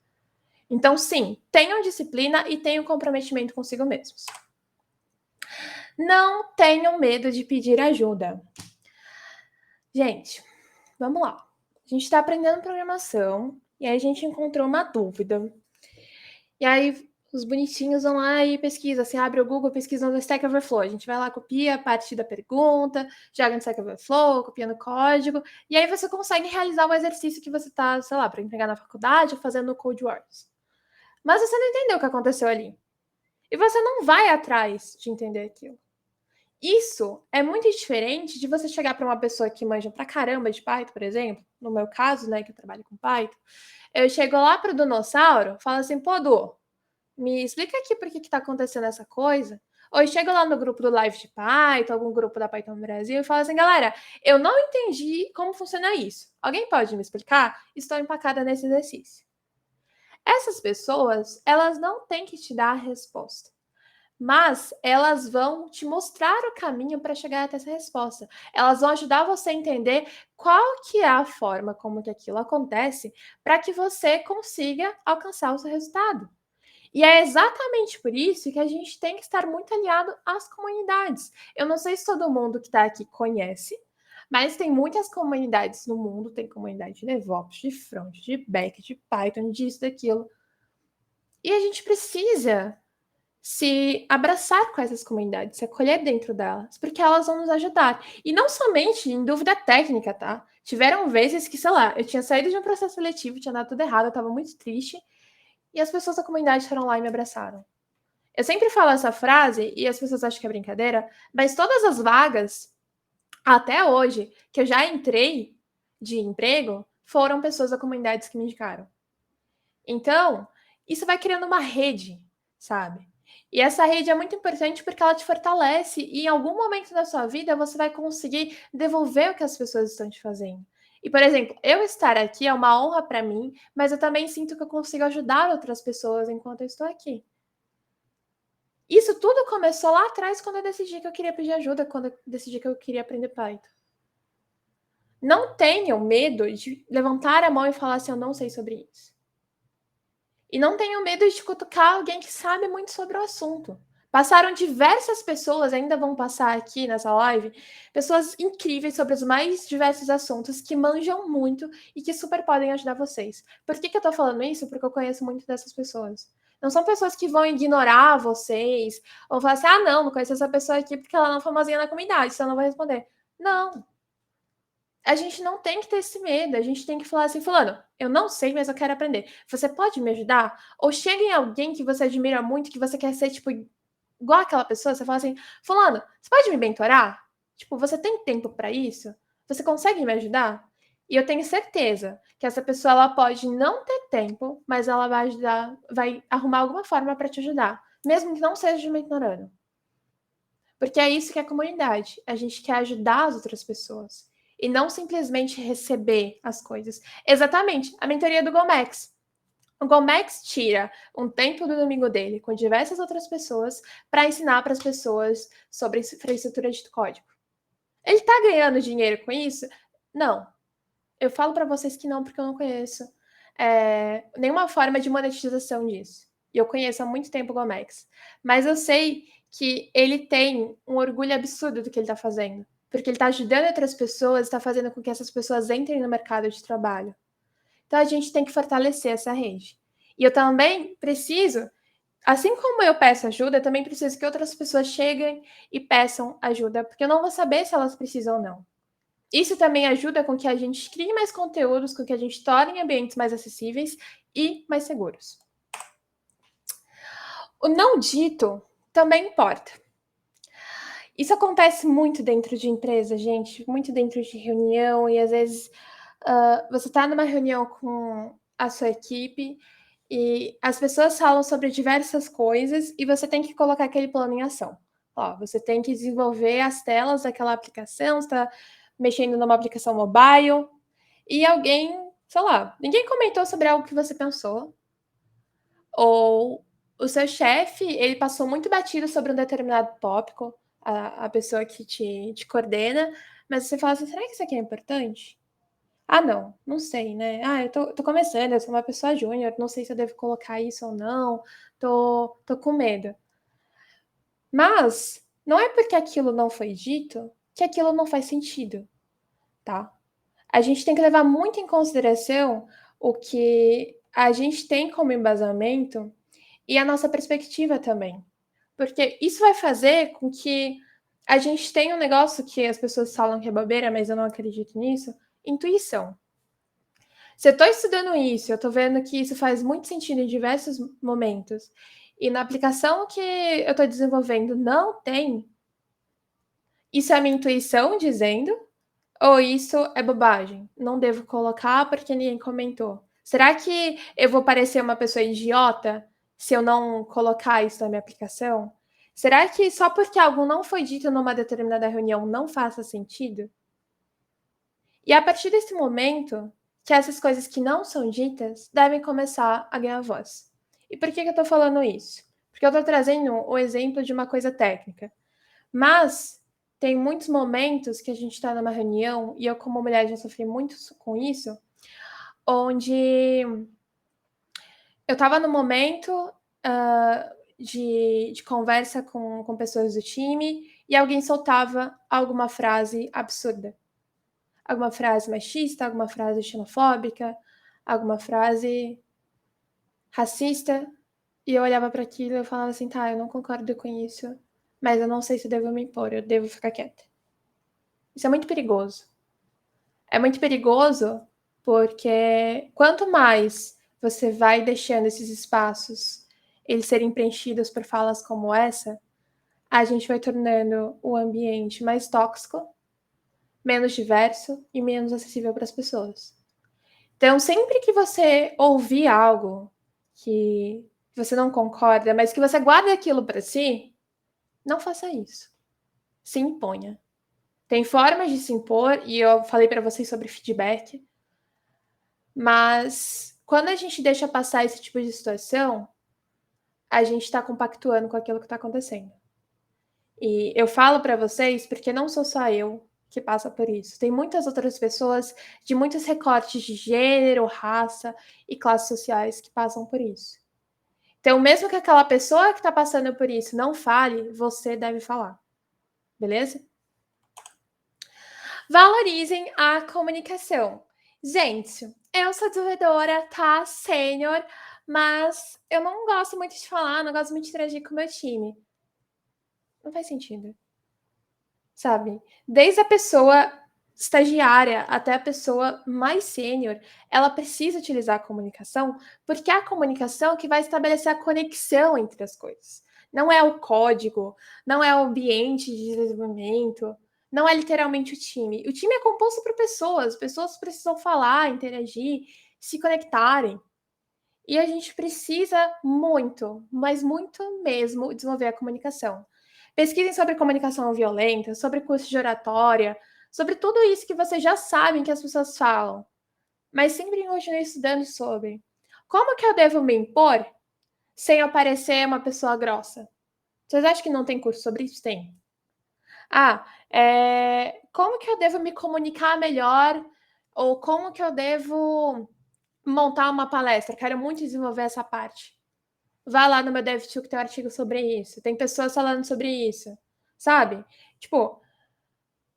Então, sim, tenham disciplina e tenham comprometimento consigo mesmos. Não tenham medo de pedir ajuda. Gente, vamos lá. A gente está aprendendo programação e aí a gente encontrou uma dúvida. E aí os bonitinhos vão lá e pesquisam. Você abre o Google, pesquisa no Stack Overflow. A gente vai lá, copia a parte da pergunta, joga no Stack Overflow, copia no código. E aí você consegue realizar o exercício que você está, sei lá, para entregar na faculdade ou fazendo no Code Wars. Mas você não entendeu o que aconteceu ali. E você não vai atrás de entender aquilo. Isso é muito diferente de você chegar para uma pessoa que manja pra caramba de Python, por exemplo. No meu caso, né, que eu trabalho com Python. Eu chego lá para o Dinossauro, falo assim, pô, Du, me explica aqui por que está acontecendo essa coisa. Ou eu chego lá no grupo do Live de Python, algum grupo da Python Brasil, e falo assim, galera, eu não entendi como funciona isso. Alguém pode me explicar? Estou empacada nesse exercício. Essas pessoas, elas não têm que te dar a resposta, mas elas vão te mostrar o caminho para chegar até essa resposta. Elas vão ajudar você a entender qual que é a forma como que aquilo acontece para que você consiga alcançar o seu resultado. E é exatamente por isso que a gente tem que estar muito alinhado às comunidades. Eu não sei se todo mundo que está aqui conhece, mas tem muitas comunidades no mundo, tem comunidade de DevOps, de front, de back, de Python, disso, daquilo. E a gente precisa se abraçar com essas comunidades, se acolher dentro delas, porque elas vão nos ajudar. E não somente em dúvida técnica, tá? Tiveram vezes que, sei lá, eu tinha saído de um processo seletivo, tinha dado tudo errado, eu estava muito triste, e as pessoas da comunidade foram lá e me abraçaram. Eu sempre falo essa frase, e as pessoas acham que é brincadeira, mas todas as vagas, até hoje, que eu já entrei de emprego, foram pessoas da comunidade que me indicaram. Então, isso vai criando uma rede, sabe? E essa rede é muito importante porque ela te fortalece e em algum momento da sua vida você vai conseguir devolver o que as pessoas estão te fazendo. E, por exemplo, eu estar aqui é uma honra para mim, mas eu também sinto que eu consigo ajudar outras pessoas enquanto eu estou aqui. Isso tudo começou lá atrás quando eu decidi que eu queria pedir ajuda, quando eu decidi que eu queria aprender Python. Não tenham medo de levantar a mão e falar assim, eu não sei sobre isso. E não tenham medo de cutucar alguém que sabe muito sobre o assunto. Passaram diversas pessoas, ainda vão passar aqui nessa live, pessoas incríveis sobre os mais diversos assuntos, que manjam muito e que super podem ajudar vocês. Por que eu tô falando isso? Porque eu conheço muito dessas pessoas. Não são pessoas que vão ignorar vocês, ou falar assim, não conheço essa pessoa aqui porque ela não é famosinha na comunidade, então eu não vou responder. Não. A gente não tem que ter esse medo, a gente tem que falar assim, fulano, eu não sei, mas eu quero aprender. Você pode me ajudar? Ou chega em alguém que você admira muito, que você quer ser, tipo, igual aquela pessoa, você fala assim, fulano, você pode me mentorar? Tipo, você tem tempo para isso? Você consegue me ajudar? E eu tenho certeza que essa pessoa, ela pode não ter tempo, mas ela vai ajudar, vai arrumar alguma forma para te ajudar, mesmo que não seja te mentorando. Porque é isso que é a comunidade. A gente quer ajudar as outras pessoas. E não simplesmente receber as coisas. Exatamente, a mentoria do Gomex. O Gomex tira um tempo do domingo dele com diversas outras pessoas para ensinar para as pessoas sobre infraestrutura de código. Ele está ganhando dinheiro com isso? Não. Eu falo para vocês que não, porque eu não conheço nenhuma forma de monetização disso. E eu conheço há muito tempo o Gomex. Mas eu sei que ele tem um orgulho absurdo do que ele está fazendo. Porque ele está ajudando outras pessoas, está fazendo com que essas pessoas entrem no mercado de trabalho. Então, a gente tem que fortalecer essa rede. E eu também preciso, assim como eu peço ajuda, eu também preciso que outras pessoas cheguem e peçam ajuda, porque eu não vou saber se elas precisam ou não. Isso também ajuda com que a gente crie mais conteúdos, com que a gente torne ambientes mais acessíveis e mais seguros. O não dito também importa. Isso acontece muito dentro de empresa, gente, muito dentro de reunião, e às vezes você está numa reunião com a sua equipe e as pessoas falam sobre diversas coisas e você tem que colocar aquele plano em ação. Ó, você tem que desenvolver as telas daquela aplicação, você está mexendo numa aplicação mobile e alguém, sei lá, ninguém comentou sobre algo que você pensou, ou o seu chefe, ele passou muito batido sobre um determinado tópico, a pessoa que te coordena, mas você fala assim, será que isso aqui é importante? Ah, não sei, né? Ah, eu tô começando, eu sou uma pessoa júnior, não sei se eu devo colocar isso ou não, tô com medo. Mas não é porque aquilo não foi dito que aquilo não faz sentido, tá? A gente tem que levar muito em consideração o que a gente tem como embasamento e a nossa perspectiva também. Porque isso vai fazer com que a gente tenha um negócio que as pessoas falam que é bobeira, mas eu não acredito nisso, intuição. Se eu estou estudando isso, eu estou vendo que isso faz muito sentido em diversos momentos, e na aplicação que eu estou desenvolvendo não tem, isso é a minha intuição dizendo, ou isso é bobagem? Não devo colocar porque ninguém comentou. Será que eu vou parecer uma pessoa idiota se eu não colocar isso na minha aplicação? Será que só porque algo não foi dito numa determinada reunião não faça sentido? E a partir desse momento, que essas coisas que não são ditas devem começar a ganhar voz. E por que eu estou falando isso? Porque eu estou trazendo o exemplo de uma coisa técnica. Mas tem muitos momentos que a gente está numa reunião, e eu, como mulher, já sofri muito com isso, onde eu estava no momento de conversa com pessoas do time e alguém soltava alguma frase absurda. Alguma frase machista, alguma frase xenofóbica, alguma frase racista. E eu olhava para aquilo e eu falava assim, tá, eu não concordo com isso, mas eu não sei se eu devo me impor, eu devo ficar quieta. Isso é muito perigoso. É muito perigoso porque quanto mais você vai deixando esses espaços eles serem preenchidos por falas como essa, a gente vai tornando o ambiente mais tóxico, menos diverso e menos acessível para as pessoas. Então, sempre que você ouvir algo que você não concorda, mas que você guarda aquilo para si, não faça isso. Se imponha. Tem formas de se impor, e eu falei para vocês sobre feedback, mas quando a gente deixa passar esse tipo de situação, a gente está compactuando com aquilo que está acontecendo. E eu falo para vocês porque não sou só eu que passa por isso. Tem muitas outras pessoas de muitos recortes de gênero, raça e classes sociais que passam por isso. Então, mesmo que aquela pessoa que está passando por isso não fale, você deve falar. Beleza? Valorizem a comunicação. Gente, eu sou desenvolvedora, tá? Sênior, mas eu não gosto muito de falar, não gosto muito de interagir com o meu time. Não faz sentido. Sabe? Desde a pessoa estagiária até a pessoa mais sênior, ela precisa utilizar a comunicação, porque é a comunicação que vai estabelecer a conexão entre as coisas. Não é o código, não é o ambiente de desenvolvimento, não é literalmente o time. O time é composto por pessoas precisam falar, interagir, se conectarem. E a gente precisa muito, mas muito mesmo, desenvolver a comunicação. Pesquisem sobre comunicação violenta, sobre curso de oratória, sobre tudo isso que vocês já sabem que as pessoas falam, mas sempre continuem estudando sobre. Como que eu devo me impor sem eu parecer uma pessoa grossa? Vocês acham que não tem curso sobre isso? Tem. Como que eu devo me comunicar melhor? Ou como que eu devo montar uma palestra? Quero muito desenvolver essa parte. Vá lá no meu DevTool que tem um artigo sobre isso. Tem pessoas falando sobre isso, sabe? Tipo,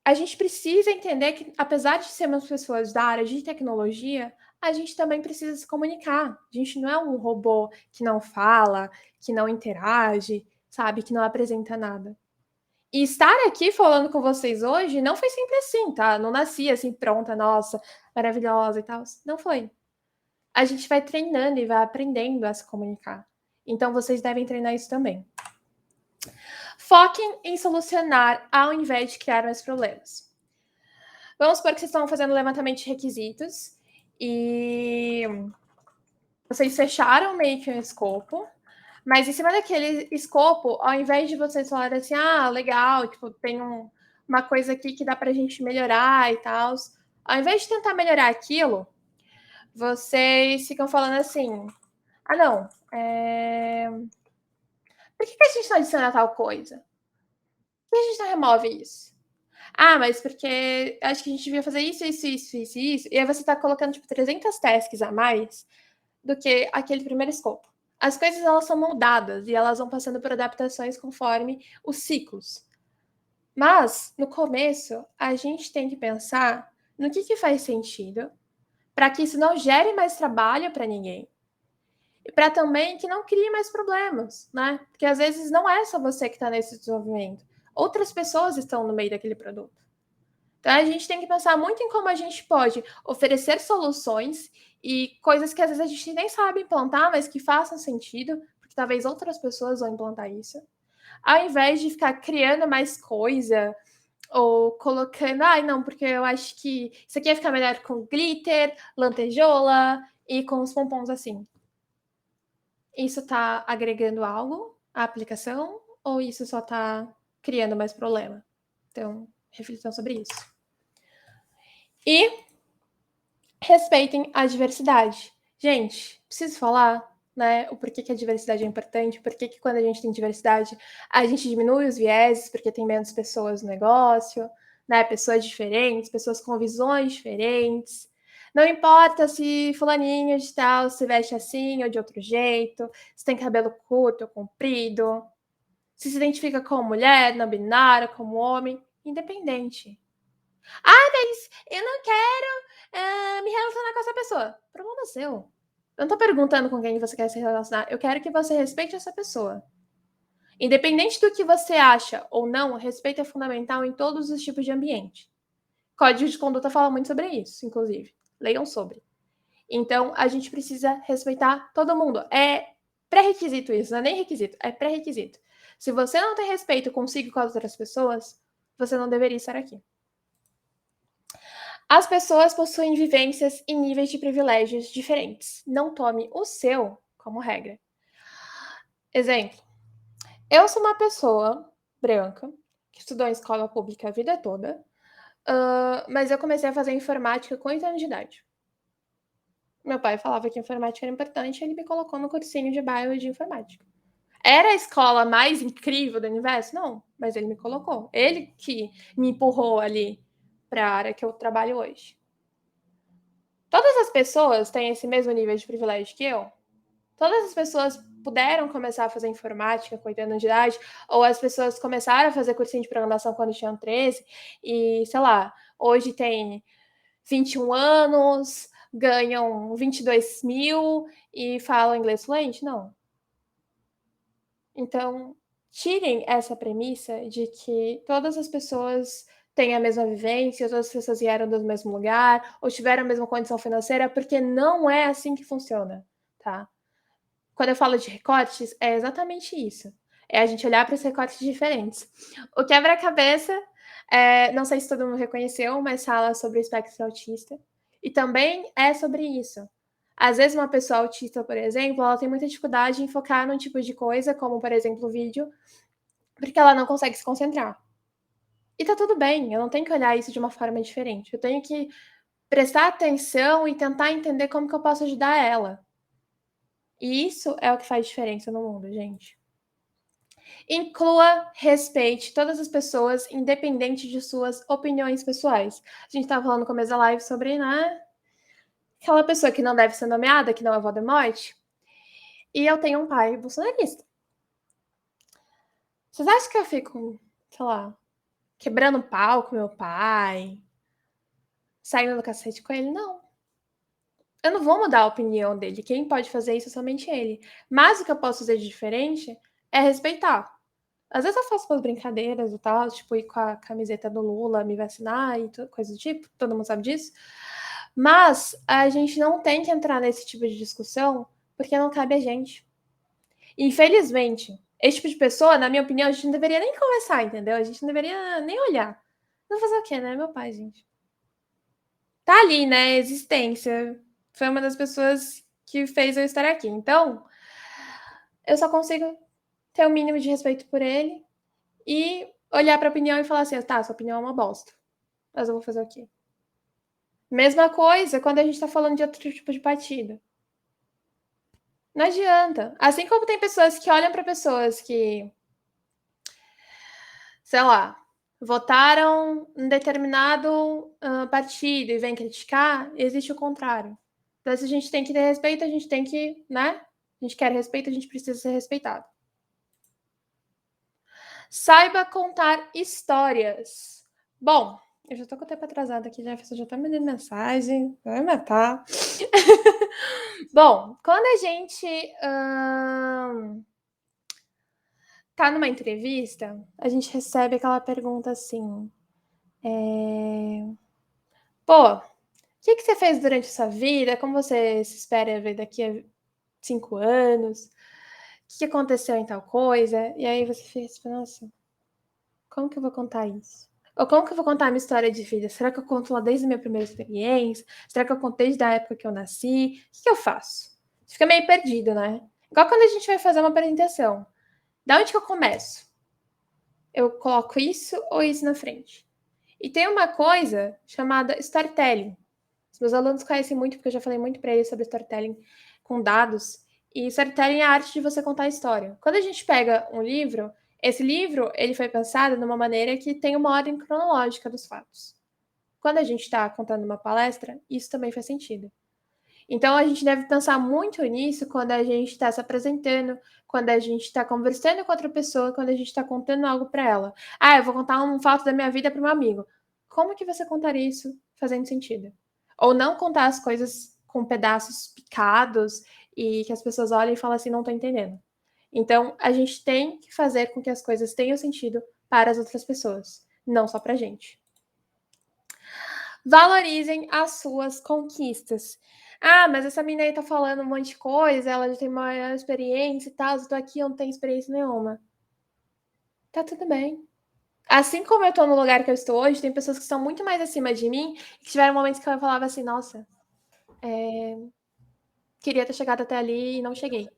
a gente precisa entender que, apesar de sermos pessoas da área de tecnologia, a gente também precisa se comunicar. A gente não é um robô que não fala, que não interage, sabe? Que não apresenta nada. E estar aqui falando com vocês hoje não foi sempre assim, tá? Não nasci assim pronta, nossa, maravilhosa e tal. Não foi. A gente vai treinando e vai aprendendo a se comunicar. Então vocês devem treinar isso também. Foquem em solucionar ao invés de criar mais problemas. Vamos supor que vocês estão fazendo levantamento de requisitos e vocês fecharam meio que um escopo, mas em cima daquele escopo, ao invés de vocês falarem assim, legal, tipo, tem uma coisa aqui que dá pra gente melhorar e tal, ao invés de tentar melhorar aquilo, vocês ficam falando assim, não, por que a gente não adiciona tal coisa? Por que a gente não remove isso? Mas porque acho que a gente devia fazer isso, isso, isso, isso, isso. E aí você tá colocando, tipo, 300 tasks a mais do que aquele primeiro escopo. As coisas, elas são moldadas e elas vão passando por adaptações conforme os ciclos. Mas, no começo, a gente tem que pensar no que faz sentido para que isso não gere mais trabalho para ninguém. E para também que não crie mais problemas, né? Porque às vezes não é só você que está nesse desenvolvimento. Outras pessoas estão no meio daquele produto. Então, a gente tem que pensar muito em como a gente pode oferecer soluções e coisas que às vezes a gente nem sabe implantar, mas que façam sentido, porque talvez outras pessoas vão implantar isso. Ao invés de ficar criando mais coisa ou colocando, não, porque eu acho que isso aqui ia ficar melhor com glitter, lantejola e com os pompons assim. Isso está agregando algo à aplicação ou isso só está criando mais problema? Então, reflexão sobre isso. E respeitem a diversidade. Gente, preciso falar, né, o porquê que a diversidade é importante, porquê que quando a gente tem diversidade, a gente diminui os vieses, porque tem menos pessoas no negócio, né, pessoas diferentes, pessoas com visões diferentes. Não importa se fulaninho de tal se veste assim ou de outro jeito, se tem cabelo curto ou comprido, se identifica como mulher, não binária, como homem, independente. Mas eu não quero me relacionar com essa pessoa. Problema seu. Eu não tô perguntando com quem você quer se relacionar. Eu quero que você respeite essa pessoa. Independente do que você acha ou não, respeito é fundamental em todos os tipos de ambiente. Código de conduta fala muito sobre isso, inclusive. Leiam sobre. Então, a gente precisa respeitar todo mundo. É pré-requisito isso, não é nem requisito, é pré-requisito. Se você não tem respeito consigo e com as outras pessoas, você não deveria estar aqui. As pessoas possuem vivências e níveis de privilégios diferentes. Não tome o seu como regra. Exemplo. Eu sou uma pessoa branca que estudou em escola pública a vida toda, mas eu comecei a fazer informática com 8 anos de idade. Meu pai falava que informática era importante e ele me colocou no cursinho de bairro de informática. Era a escola mais incrível do universo? Não, mas ele me colocou. Ele que me empurrou ali para a área que eu trabalho hoje. Todas as pessoas têm esse mesmo nível de privilégio que eu? Todas as pessoas puderam começar a fazer informática com 8 anos de idade, ou as pessoas começaram a fazer cursinho de programação quando tinham 13, e, sei lá, hoje tem 21 anos, ganham 22 mil e falam inglês fluente? Não. Então, tirem essa premissa de que todas as pessoas têm a mesma vivência, todas as pessoas vieram do mesmo lugar, ou tiveram a mesma condição financeira, porque não é assim que funciona, tá? Quando eu falo de recortes, é exatamente isso. É a gente olhar para os recortes diferentes. O quebra-cabeça, não sei se todo mundo reconheceu, mas fala sobre o espectro autista. E também é sobre isso. Às vezes uma pessoa autista, por exemplo, ela tem muita dificuldade em focar num tipo de coisa, como, por exemplo, o vídeo, porque ela não consegue se concentrar. E tá tudo bem, eu não tenho que olhar isso de uma forma diferente. Eu tenho que prestar atenção e tentar entender como que eu posso ajudar ela. E isso é o que faz diferença no mundo, gente. Inclua, respeite todas as pessoas, independente de suas opiniões pessoais. A gente estava falando no começo da live sobre, né, aquela pessoa que não deve ser nomeada, que não é Voldemort. E eu tenho um pai bolsonarista. Vocês acham que eu fico, sei lá, quebrando pau com meu pai, saindo do cacete com ele? Não. Eu não vou mudar a opinião dele. Quem pode fazer isso é somente ele. Mas o que eu posso fazer de diferente é respeitar. Às vezes eu faço umas brincadeiras e tal, tipo, ir com a camiseta do Lula, me vacinar e coisa do tipo, todo mundo sabe disso. Mas a gente não tem que entrar nesse tipo de discussão porque não cabe a gente. Infelizmente, esse tipo de pessoa, na minha opinião, a gente não deveria nem conversar, entendeu? A gente não deveria nem olhar. Não fazer o quê, né? Meu pai, gente. Tá ali, né? Existência. Foi uma das pessoas que fez eu estar aqui. Então, eu só consigo ter o mínimo de respeito por ele e olhar para a opinião e falar assim, tá, sua opinião é uma bosta. Mas eu vou fazer o quê? Mesma coisa quando a gente tá falando de outro tipo de partido. Não adianta. Assim como tem pessoas que olham para pessoas que, sei lá, votaram em determinado partido e vêm criticar, existe o contrário. Então, se a gente tem que ter respeito, a gente tem que, né? A gente quer respeito, a gente precisa ser respeitado. Saiba contar histórias. Bom, eu já tô com o tempo atrasado aqui, Jefferson já tá me mandando mensagem, vai me matar. Bom, quando a gente tá numa entrevista, a gente recebe aquela pergunta assim: pô, o que você fez durante a sua vida? Como você se espera ver daqui a 5 anos? O que aconteceu em tal coisa? E aí você fica assim, nossa, como que eu vou contar isso? Ou como que eu vou contar a minha história de vida? Será que eu conto lá desde a minha primeira experiência? Será que eu conto desde a época que eu nasci? O que eu faço? Fica meio perdido, né? Igual quando a gente vai fazer uma apresentação. Da onde que eu começo? Eu coloco isso ou isso na frente? E tem uma coisa chamada storytelling. Os meus alunos conhecem muito, porque eu já falei muito para eles sobre storytelling com dados. E storytelling é a arte de você contar a história. Quando a gente pega um livro, esse livro ele foi pensado de uma maneira que tem uma ordem cronológica dos fatos. Quando a gente está contando uma palestra, isso também faz sentido. Então, a gente deve pensar muito nisso quando a gente está se apresentando, quando a gente está conversando com outra pessoa, quando a gente está contando algo para ela. Ah, eu vou contar um fato da minha vida para um amigo. Como que você contaria isso fazendo sentido? Ou não contar as coisas com pedaços picados e que as pessoas olhem e falam assim, não estou entendendo. Então, a gente tem que fazer com que as coisas tenham sentido para as outras pessoas, não só para a gente. Valorizem as suas conquistas. Ah, mas essa menina aí tá falando um monte de coisa, ela já tem maior experiência e tal, eu tô aqui, eu não tenho experiência nenhuma. Tá tudo bem. Assim como eu tô no lugar que eu estou hoje, tem pessoas que estão muito mais acima de mim, que tiveram momentos que eu falava assim, nossa, queria ter chegado até ali e não cheguei.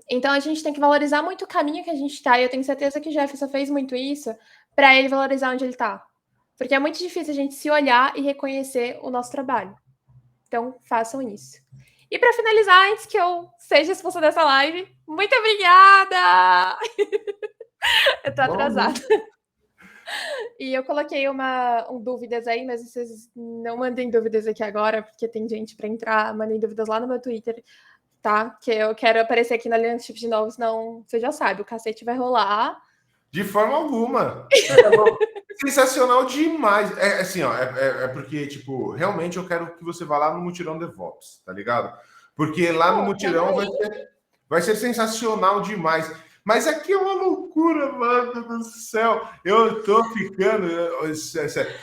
Então a gente tem que valorizar muito o caminho que a gente tá, e eu tenho certeza que o Jefferson fez muito isso para ele valorizar onde ele tá. Porque é muito difícil a gente se olhar e reconhecer o nosso trabalho. Então, façam isso. E para finalizar, antes que eu seja expulsa dessa live, muito obrigada! Eu tô atrasada. E eu coloquei dúvidas aí, mas vocês não mandem dúvidas aqui agora, porque tem gente para entrar. Mandem dúvidas lá no meu Twitter, tá? Que eu quero aparecer aqui na Aliança Chip de novo, senão você já sabe, o cacete vai rolar. De forma alguma. Sensacional demais. É assim, ó, é porque, tipo, realmente eu quero que você vá lá no Mutirão DevOps, tá ligado? Porque lá no Mutirão vai ser sensacional demais. Mas aqui é uma loucura, mano do céu. Eu tô ficando.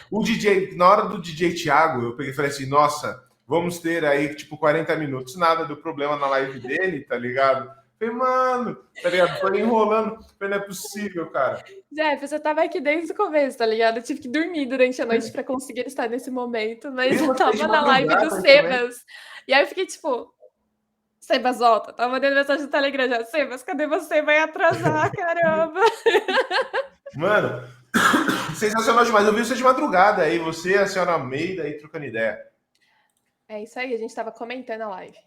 O DJ, na hora do DJ Thiago, eu peguei e falei assim: nossa, vamos ter aí, tipo, 40 minutos. Nada do problema na live dele, tá ligado? Falei, mano, tá ligado? Foi enrolando. Falei, não é possível, cara. Jeff, você tava aqui desde o começo, tá ligado? Eu tive que dormir durante a noite para conseguir estar nesse momento, mas eu tava na live do Sebas. E aí eu fiquei tipo, Sebas, volta. Tava mandando mensagem no Telegram já. Sebas, cadê você? Vai atrasar, caramba. Mano, sensacional demais. Eu vi você de madrugada aí, você, a senhora Almeida aí trocando ideia. É isso aí, a gente tava comentando a live.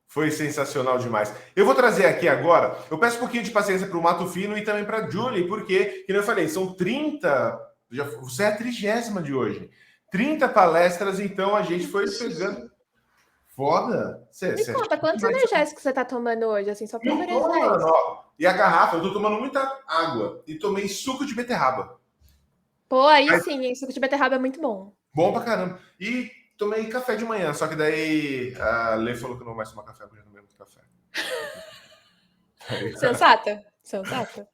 Foi sensacional demais. Eu vou trazer aqui agora, eu peço um pouquinho de paciência para o Mato Fino e também para a Julie, porque, como eu falei, são 30, você é a 30ª de hoje. 30 palestras, então a gente foi pegando. Foda? Me conta, quantos energéticos você tá tomando hoje, assim, só pra eu Não, ó. E a garrafa, eu tô tomando muita água e tomei suco de beterraba. Pô, aí sim, hein? Suco de beterraba é muito bom. Bom pra caramba. E tomei café de manhã, só que daí a Lê falou que não vai mais tomar café, porque eu já tomei muito café. Sensata? Sensata.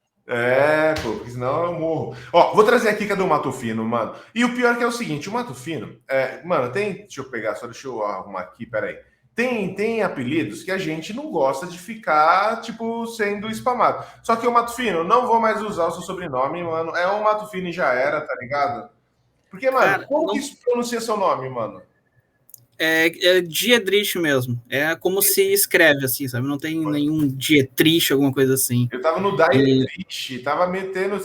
Pô, porque senão eu morro. Ó, vou trazer aqui, cadê o Mato Fino, mano? E o pior que é o seguinte, o Mato Fino, mano, deixa eu pegar, só deixa eu arrumar aqui, peraí. Tem apelidos que a gente não gosta de ficar, tipo, sendo spamado. Só que o Mato Fino, não vou mais usar o seu sobrenome, mano. É um Mato Fino e já era, tá ligado? Porque, mano, Cara, como que isso pronuncia seu nome, mano? É Dietrich mesmo. É como se escreve, assim, sabe? Não tem nenhum Dietrich, alguma coisa assim. Eu tava no Dietrich, tava metendo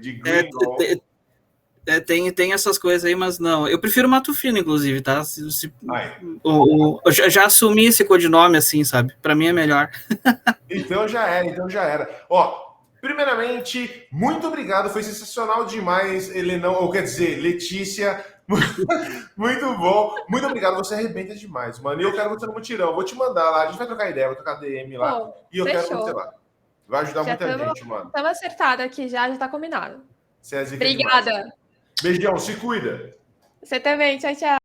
de gringo. Tem essas coisas aí, mas não. Eu prefiro Mato Fino, inclusive, tá? Eu já assumi esse codinome, assim, sabe? Pra mim é melhor. Então já era. Ó, primeiramente, muito obrigado, foi sensacional demais, Helenão, ou quer dizer, Letícia. Muito bom, muito obrigado, você arrebenta demais, mano. E eu quero você no mutirão, vou te mandar lá, a gente vai trocar ideia, vou trocar DM lá. Pô, e eu fechou. quero você lá. Vai ajudar Já muita gente, mano. Estamos acertados aqui já tá combinado. Você é zica Obrigada. demais. Beijão, se cuida. Você também, tchau, tchau.